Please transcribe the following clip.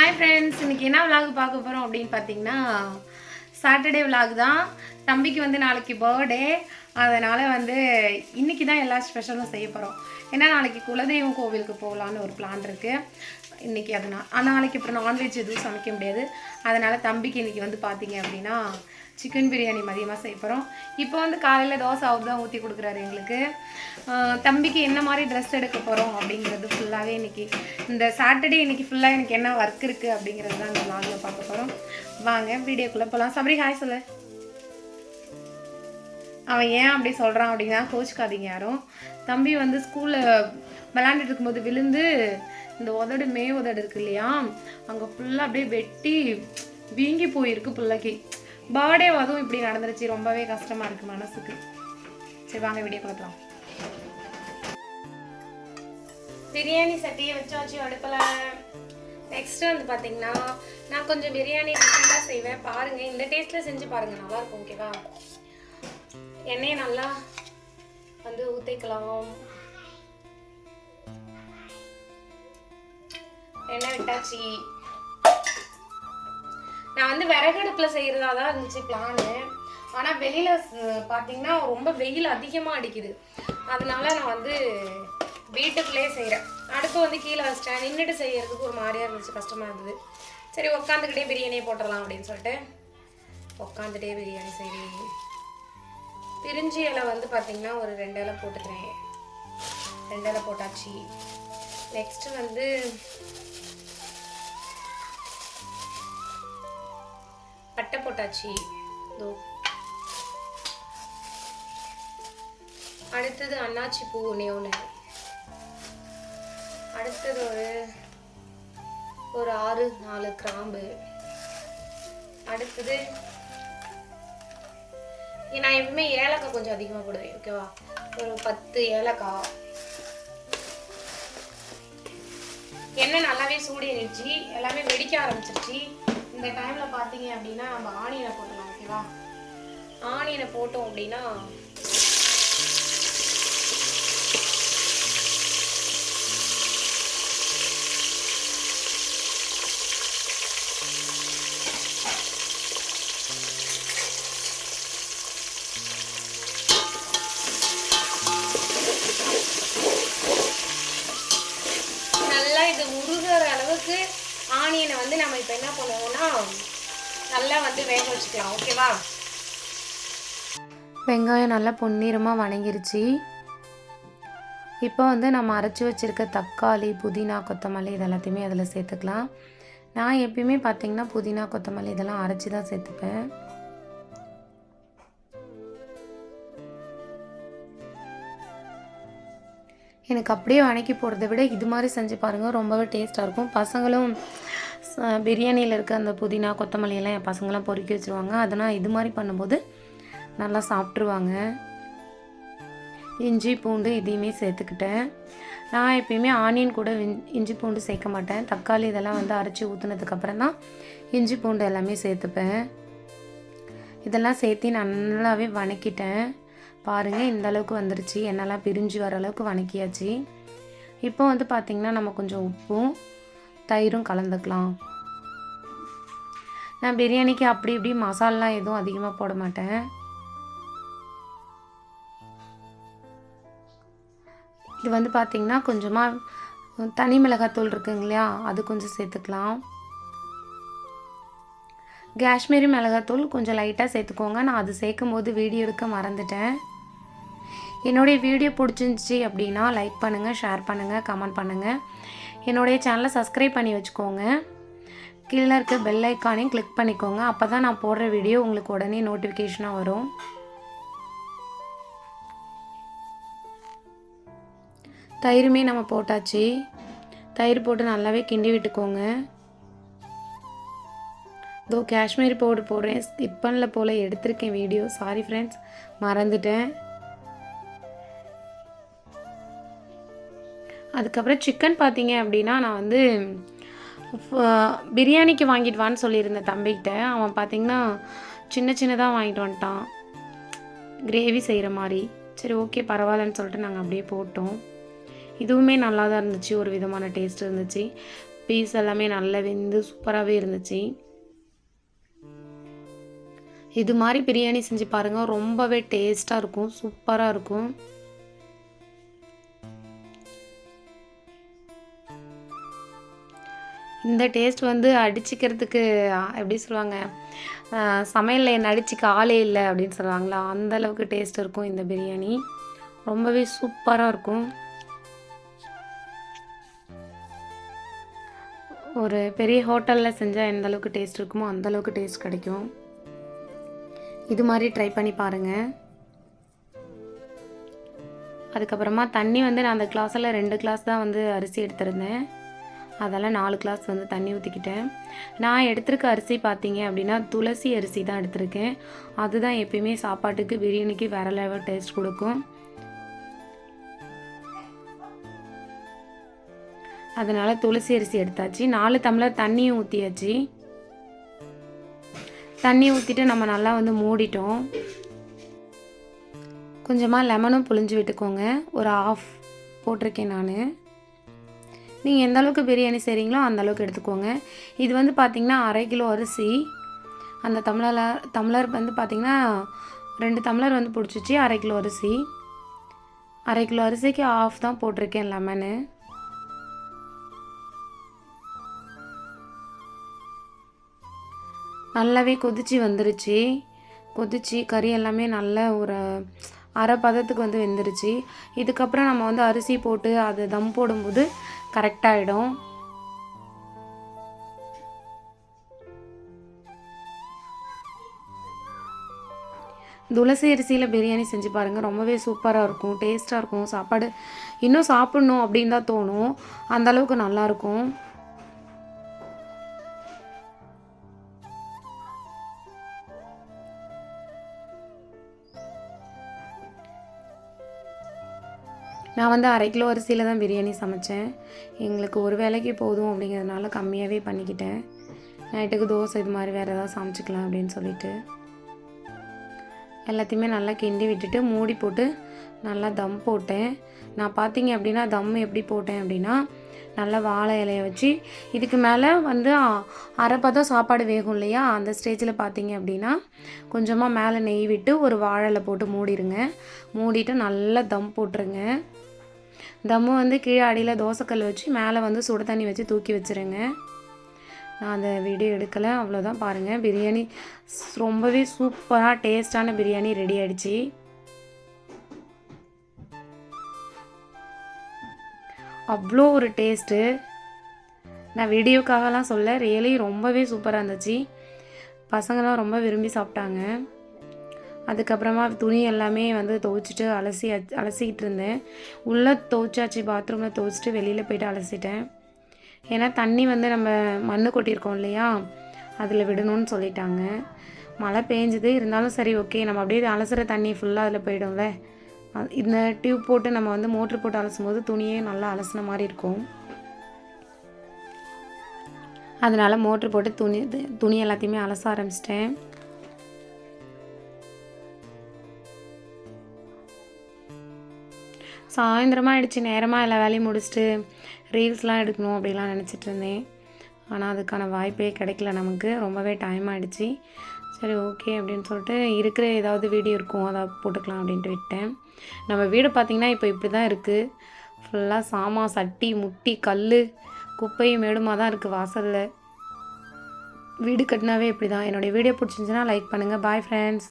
Hi friends, இன்றைக்கி என்ன vlog பார்க்க போகிறோம் அப்படின்னு பார்த்தீங்கன்னா சாட்டர்டே விலாக் தான். தம்பிக்கு வந்து நாளைக்கு பர்த்டே, அதனால் வந்து இன்றைக்கி தான் எல்லா ஸ்பெஷலும் செய்ய போகிறோம். ஏன்னா நாளைக்கு குலதெய்வம் கோவிலுக்கு போகலான்னு ஒரு பிளான் இருக்குது. இன்றைக்கி நாளைக்கு அப்புறம் நான்வெஜ் எதுவும் சமைக்க முடியாது. அதனால் தம்பிக்கு இன்றைக்கி வந்து பார்த்தீங்க அப்படின்னா சிக்கன் பிரியாணி மதியமாக செய்ய போகிறோம். இப்போ வந்து காலையில் தோசை அவர் தான் ஊற்றி கொடுக்குறாரு எங்களுக்கு. தம்பிக்கு என்ன மாதிரி ட்ரெஸ் எடுக்க போகிறோம் அப்படிங்கிறது ஃபுல்லாகவே இன்றைக்கி இந்த சாட்டர்டே இன்றைக்கி ஃபுல்லாக எனக்கு என்ன ஒர்க் இருக்குது அப்படிங்கிறது தான் இந்த vlogல பார்க்க போகிறோம். வாங்க வீடியோக்குள்ளே போகலாம். சபரி ஹாய் சொல்லு. அவன் ஏன் அப்படி சொல்கிறான் அப்படின்னா கோச்சுக்காதீங்க யாரும். தம்பி வந்து ஸ்கூலில் விளாண்டுட்டு இருக்கும்போது விழுந்து இந்த உதடு இருக்கு இல்லையா, அங்கே ஃபுல்லாக அப்படியே வெட்டி வீங்கி போயிருக்கு பிள்ளைக்கு. பர்த்டே அதுவும் இப்படி நடந்துருச்சு. ரொம்பவே கஷ்டமாக இருக்குது மனசுக்கு. சரி வாங்க வீடியோ கொடுக்கலாம். பிரியாணி சட்டியை வச்சாச்சு அடுப்பில். நெக்ஸ்ட்டு வந்து பார்த்தீங்கன்னா நான் கொஞ்சம் பிரியாணி டிஃப்ரெண்டாக செய்வேன். பாருங்கள், இந்த டேஸ்ட்டில் செஞ்சு பாருங்கள், நல்லாயிருக்கும். ஓகேவா? எண்ணெயை நல்லா வந்து ஊற்றிக்கலாம். எண்ணெய் விட்டாச்சு. நான் வந்து விறகடுப்பில் செய்கிறதா தான் இருந்துச்சு பிளானு. ஆனால் வெளியில் பார்த்தீங்கன்னா ரொம்ப வெயில் அதிகமாக அடிக்குது. அதனால நான் வந்து வீட்டுக்குள்ளேயே செய்கிறேன். அடுப்பு வந்து கீழே வச்சிட்டேன். நின்றுட்டு செய்கிறதுக்கு ஒரு மாதிரியாக இருந்துச்சு, கஷ்டமாக இருந்தது. சரி உட்காந்துக்கிட்டே பிரியாணியை போட்டுடலாம் அப்படின்னு சொல்லிட்டு உட்காந்துட்டே பிரியாணி செய்கிறேன். பிரிஞ்சி இலை வந்து பார்த்தீங்கன்னா ஒரு 2 இலை போட்டுக்கிறேன். 2 இலை போட்டாச்சு. நெக்ஸ்ட்டு வந்து பட்டை போட்டாச்சு. அடுத்தது அன்னாச்சி பூ ஒன்று. அடுத்தது ஒரு 6-4 கிராம்பு. அடுத்தது நான் எப்பவுமே ஏலக்காய் கொஞ்சம் அதிகமாக போடுவேன். ஓகேவா? ஒரு 10 ஏலக்காய். எண்ணெய் நல்லாவே சூடேறிடுச்சு, எல்லாமே வெடிக்க ஆரம்பிச்சிருச்சு. இந்த டைமில் பார்த்தீங்க அப்படின்னா நம்ம ஆனியனை போட்டுக்கலாம். ஓகேவா? ஆனியனை போட்டோம் அப்படின்னா நல்லா இது உருகிற அளவுக்கு ஆனியனை வந்து நம்ம இப்போ என்ன பண்ணுவோம்னா நல்லா வந்து வேக வச்சுக்கலாம். ஓகேவா? வெங்காயம் நல்லா பொன்னிறமாக வணங்கிருச்சு. இப்போ வந்து நம்ம அரைச்சி வச்சுருக்க தக்காளி, புதினா, கொத்தமல்லி இது எல்லாத்தையுமே அதில் சேர்த்துக்கலாம். நான் எப்பயுமே பார்த்தீங்கன்னா புதினா, கொத்தமல்லி இதெல்லாம் அரைச்சி தான் சேர்த்துப்பேன். எனக்கு அப்படியே வணக்கி போடுறத விட இது மாதிரி செஞ்சு பாருங்கள், ரொம்பவே டேஸ்ட்டாக இருக்கும். பசங்களும் பிரியாணியில் இருக்க அந்த புதினா, கொத்தமல்லியெல்லாம் என் பசங்களாம் பொறுக்கி வச்சுருவாங்க. அதனால் இது மாதிரி பண்ணும்போது நல்லா சாப்பிட்ருவாங்க. இஞ்சி பூண்டு இதையுமே சேர்த்துக்கிட்டேன். நான் எப்பயுமே ஆனியன் கூட இஞ்சி பூண்டு சேர்க்க மாட்டேன். தக்காளி இதெல்லாம் வந்து அரைச்சி ஊற்றுனதுக்கப்புறம் தான் இஞ்சி பூண்டு எல்லாமே சேர்த்துப்பேன். இதெல்லாம் சேர்த்து நல்லாவே வணக்கிட்டேன். பாருங்கள், இந்த அளவுக்கு வந்துருச்சு. எண்ணெய்லாம் பிரிஞ்சு வர அளவுக்கு வணக்கியாச்சு. இப்போ வந்து பார்த்திங்கன்னா நம்ம கொஞ்சம் உப்பும் தயிரும் கலந்துக்கலாம். நான் பிரியாணிக்கு அப்படி இப்படி மசாலாலாம் எதுவும் அதிகமாக போட மாட்டேன். இது வந்து பார்த்திங்கன்னா கொஞ்சமாக தனி மிளகாத்தூள் இருக்குங்க இல்லையா, அது கொஞ்சம் சேர்த்துக்கலாம். காஷ்மீரி மிளகாத்தூள் கொஞ்சம் லைட்டாக சேர்த்துக்கோங்க. நான் அது சேர்க்கும் போது வீடியோ எடுக்க மறந்துட்டேன். என்னுடைய வீடியோ பிடிச்சிருந்துச்சி அப்படின்னா லைக் பண்ணுங்கள், ஷேர் பண்ணுங்கள், கமெண்ட் பண்ணுங்கள். என்னுடைய சேனலை சப்ஸ்கிரைப் பண்ணி வச்சுக்கோங்க. கீழே இருக்க பெல் ஐக்கானையும் கிளிக் பண்ணிக்கோங்க. அப்போ தான் நான் போடுற வீடியோ உங்களுக்கு உடனே நோட்டிஃபிகேஷனாக வரும். தயிருமே நம்ம போட்டாச்சு. தயிர் போட்டு நல்லாவே கிண்டி விட்டுக்கோங்க. இதோ காஷ்மீரி பவுடர் போடுறேன். ஸ்கிப் பண்ணல போல் எடுத்திருக்கேன் வீடியோ. சாரி ஃப்ரெண்ட்ஸ், மறந்துட்டேன். அதுக்கப்புறம் சிக்கன் பார்த்தீங்க அப்படின்னா நான் வந்து பிரியாணிக்கு வாங்கிட்டு வான்னு சொல்லியிருந்தேன் தம்பிக்கிட்ட. அவன் பார்த்திங்கன்னா சின்னதாக வாங்கிட்டு வந்துட்டான், கிரேவி செய்கிற மாதிரி. சரி ஓகே பரவாயில்லன்னு சொல்லிட்டு நாங்கள் அப்படியே போட்டோம். இதுவுமே நல்லா தான் இருந்துச்சு, ஒரு விதமான டேஸ்ட் இருந்துச்சு. பீஸ் எல்லாமே நல்லா வெந்து சூப்பராகவே இருந்துச்சு. இது மாதிரி பிரியாணி செஞ்சு பாருங்கள், ரொம்பவே டேஸ்ட்டாக இருக்கும், சூப்பராக இருக்கும். இந்த டேஸ்ட் வந்து அடிச்சுக்கிறதுக்கு எப்படி சொல்லுவாங்க, சமையலில் என்னை அடிச்சுக்க ஆளே இல்லை அப்படின்னு சொல்லுவாங்களா, அந்தளவுக்கு டேஸ்ட் இருக்கும் இந்த பிரியாணி. ரொம்பவே சூப்பராக இருக்கும். ஒரு பெரிய ஹோட்டலில் செஞ்சால் எந்த அளவுக்கு டேஸ்ட் இருக்குமோ அந்தளவுக்கு டேஸ்ட் கிடைக்கும். இது மாதிரி ட்ரை பண்ணி பாருங்கள். அதுக்கப்புறமா தண்ணி வந்து நான் அந்த கிளாஸில் 2 கிளாஸ் தான் வந்து அரிசி எடுத்திருந்தேன். அதெல்லாம் 4 கிளாஸ் வந்து தண்ணி ஊற்றிக்கிட்டேன். நான் எடுத்திருக்க அரிசி பார்த்தீங்க அப்படின்னா துளசி அரிசி தான் எடுத்திருக்கேன். அதுதான் எப்பயுமே சாப்பாட்டுக்கு பிரியாணிக்கு வேறு லெவல் டேஸ்ட் கொடுக்கும். அதனால் துளசி அரிசி எடுத்தாச்சு. 4 டம்ளர் தண்ணியும் ஊற்றியாச்சு. தண்ணி ஊற்றிட்டு நம்ம நல்லா வந்து மூடிட்டோம். கொஞ்சமாக லெமனும் புழிஞ்சு விட்டுக்கோங்க. ஒரு ஆஃப் போட்டிருக்கேன் நான். நீங்கள் எந்த அளவுக்கு பிரியாணி செய்கிறீங்களோ அந்தளவுக்கு எடுத்துக்கோங்க. இது வந்து பார்த்திங்கன்னா 1/2 கிலோ அரிசி. அந்த டம்ளர் வந்து பார்த்திங்கன்னா 2 டம்ளர் வந்து பிடிச்சிச்சு. 1/2 கிலோ அரிசி. 1/2 கிலோ அரிசிக்கு ஆஃப் தான் போட்டிருக்கேன் லெமனு. நல்லாவே கொதிச்சு வந்துருச்சு. கொதிச்சு கறி எல்லாமே நல்ல ஒரு அரை பதத்துக்கு வந்து வெந்துருச்சு. இதுக்கப்புறம் நம்ம வந்து அரிசி போட்டு அது தம் போடும்போது கரெக்டாகிடும். துளசி அரிசியில் பிரியாணி செஞ்சு பாருங்கள், ரொம்பவே சூப்பராக இருக்கும், டேஸ்ட்டாக இருக்கும். சாப்பாடு இன்னும் சாப்பிட்ணும் அப்படின்னு தான் தோணும், அந்தளவுக்கு நல்லாயிருக்கும். நான் வந்து 1/2 கிலோ அரிசியில் தான் பிரியாணி சமைச்சேன். எங்களுக்கு ஒரு வேளைக்கு போதும் அப்படிங்கிறதுனால கம்மியாகவே பண்ணிக்கிட்டேன். நைட்டுக்கு தோசை இது மாதிரி வேறு ஏதாவது சமைச்சிக்கலாம் அப்படின்னு சொல்லிட்டு எல்லாத்தையுமே நல்லா கிண்டி விட்டுட்டு மூடி போட்டு நல்லா தம் போட்டேன். நான் பார்த்தீங்க அப்படின்னா தம் எப்படி போட்டேன் அப்படின்னா, நல்லா வாழை இலையை வச்சு இதுக்கு மேலே வந்து அரை பதம் சாப்பாடு வேகும் இல்லையா, அந்த ஸ்டேஜில் பார்த்தீங்க அப்படின்னா கொஞ்சமாக மேலே நெய் விட்டு ஒரு வாழை இலை போட்டு மூடிடுங்க. மூடிட்டு நல்லா தம் போட்டுருங்க. தம்மு வந்து கீழே அடியில் தோசைக்கல் வச்சு மேலே வந்து சுடு தண்ணி வச்சு தூக்கி வச்சுருங்க. நான் அந்த வீடியோ எடுக்கலை, அவ்வளோதான். பாருங்கள், பிரியாணி ரொம்பவே சூப்பராக டேஸ்டான பிரியாணி ரெடி ஆகிடுச்சு. அவ்வளோ ஒரு டேஸ்ட்டு. நான் வீடியோக்காகலாம் சொல்ல, ரியலி ரொம்பவே சூப்பராக இருந்துச்சு. பசங்களாம் ரொம்ப விரும்பி சாப்பிட்டாங்க. அதுக்கப்புறமா துணி எல்லாமே வந்து துவைச்சிட்டு அலசிக்கிட்டு இருந்தேன். உள்ளே துவைச்சாச்சு, பாத்ரூமில் துவைச்சிட்டு வெளியில் போய்ட்டு அலசிட்டேன். ஏன்னா தண்ணி வந்து நம்ம மண் கொட்டியிருக்கோம் இல்லையா, அதில் விடணும்னு சொல்லிட்டாங்க. மழை பெஞ்சுது, இருந்தாலும் சரி ஓகே, நம்ம அப்படியே அலசுகிற தண்ணி ஃபுல்லாக அதில் போய்டும்ல. இந்த டியூப் போட்டு நம்ம வந்து மோட்ரு போட்டு அலசும் போது துணியே நல்லா அலசின மாதிரி இருக்கும். அதனால் மோட்ரு போட்டு துணி எல்லாத்தையுமே அலச ஆரம்பிச்சிட்டேன். சாயந்தரமாக ஆகிடுச்சு, நேரமாக எல்லா வேலையும் முடிச்சுட்டு ரீல்ஸ்லாம் எடுக்கணும் அப்படிலாம் நினச்சிட்டு இருந்தேன். ஆனால் அதுக்கான வாய்ப்பே கிடைக்கல நமக்கு. ரொம்பவே டைம் ஆகிடுச்சு. சரி ஓகே அப்படின்னு சொல்லிட்டு இருக்கிற ஏதாவது வீடியோ இருக்கும் அதை போட்டுக்கலாம் அப்படின்ட்டு விட்டேன். நம்ம வீடு பார்த்திங்கன்னா இப்போ இப்படி தான் இருக்குது. ஃபுல்லாக சாமான், சட்டி, முட்டி, கல், குப்பையும் மேடுமா தான் இருக்குது வாசலில். வீடு கட்டினாவே இப்படி தான். என்னுடைய வீடியோ பிடிச்சிருந்துச்சுன்னா லைக் பண்ணுங்கள். Bye friends.